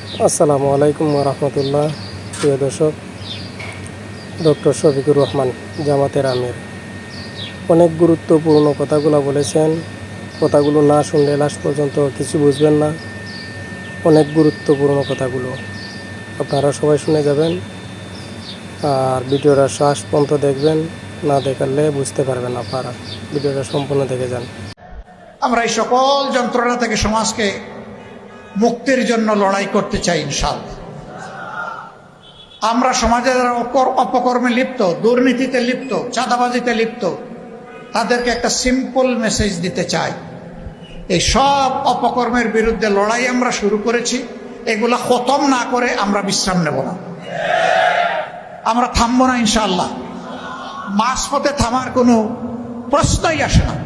আসসালামু আলাইকুম রহমতুল্লাহ। প্রিয় দর্শক, ডক্টর শফিকুর রহমান, জামাতের আমির, অনেক গুরুত্বপূর্ণ কথাগুলো বলেছেন। কথাগুলো না শুনলে লাস্ট পর্যন্ত কিছু বুঝবেন না। অনেক গুরুত্বপূর্ণ কথাগুলো আপনারা সবাই শুনে যাবেন, আর ভিডিওটা শেষ পর্যন্ত দেখবেন। না দেখালে বুঝতে পারবেন আপনারা। ভিডিওটা সম্পূর্ণ দেখে যান। আমরা এই সকল যন্ত্রণা থেকে সমাজকে মুক্তির জন্য লড়াই করতে চাই ইনশাআল্লাহ। আমরা সমাজের অপকর্মে লিপ্ত, দুর্নীতিতে লিপ্ত, চাঁদাবাজিতে লিপ্ত, তাদেরকে একটা সিম্পল মেসেজ দিতে চাই। এই সব অপকর্মের বিরুদ্ধে লড়াই আমরা শুরু করেছি। এগুলা খতম না করে আমরা বিশ্রাম নেব না, আমরা থামবো না ইনশাআল্লাহ। মাঝপথে থামার কোনো প্রশ্নই আসে না।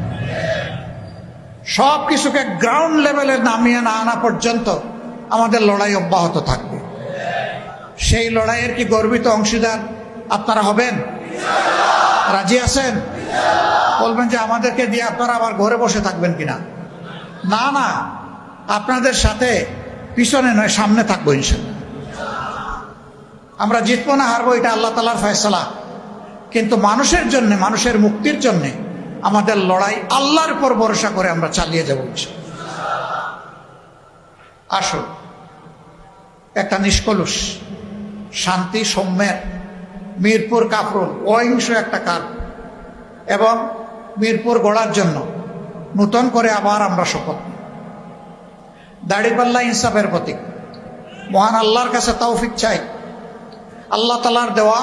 সব কিছুকে গ্রাউন্ড লেভেলে নামিয়ে না আনা পর্যন্ত আমাদের লড়াই অব্যাহত থাকবে। সেই লড়াইয়ের কি গর্বিত অংশীদার আপনারা হবেন? রাজি আছেন? বলবেন যে আমাদেরকে দিয়ে আপনারা আবার ঘরে বসে থাকবেন কিনা? না না, আপনাদের সাথে পিছনে নয়, সামনে থাকবো ইনশাআল্লাহ। আমরা জিতবো না হারবো, এটা আল্লাহ তাআলার ফয়সালা। কিন্তু মানুষের জন্য, মানুষের মুক্তির জন্য আমাদের লড়াই আল্লাহর উপর ভরসা করে আমরা চালিয়ে যাব ইনশাআল্লাহ। আসুন, একটা নিষ্কলুষ, শান্তি, সৌম্যের মিরপুর কাফরুল অহিংস একটা কাল এবং মিরপুর গড়ার জন্য নূতন করে আবার আমরা শপথ নিই। দাড়িপাল্লা ইনসাফের প্রতীক। মহান আল্লাহর কাছে তৌফিক চাই, আল্লাহ তাআলার দেওয়া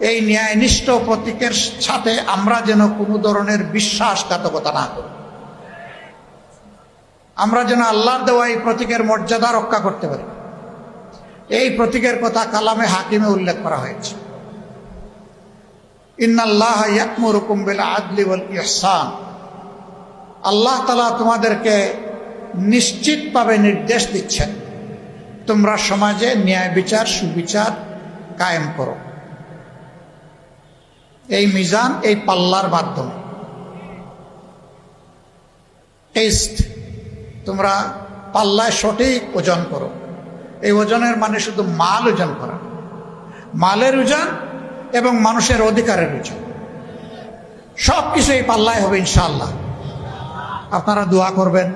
এই ন্যায়নিষ্ঠ প্রতীকের সাথে আমরা যেন কোনো ধরনের বিশ্বাসঘাতকতা না করি। আমরা যেন আল্লাহর দেওয়া এই প্রতীকের মর্যাদা রক্ষা করতে পারি। এই প্রতীকের কথা কালামে হাকিমে উল্লেখ করা হয়েছে। ইন্নাল্লাহা ইয়া'মুরুকুম বিল আদলি ওয়াল ইহসান। আল্লাহ তাআলা তোমাদেরকে নিশ্চিতভাবে নির্দেশ দিচ্ছেন, তোমরা সমাজে ন্যায় বিচার, সুবিচার কায়েম করো। এই মিজান, এই পাল্লার মাধ্যমে টেস্ট, তোমরা পাল্লায় সঠিক ওজন করো। এই ওজনের মানে শুধু মাল ওজন করা, মালের ওজন এবং মানুষের অধিকারের ওজন, সব কিছু এই পাল্লায় হবে ইনশাআল্লাহ। আপনারা দোয়া করবেন।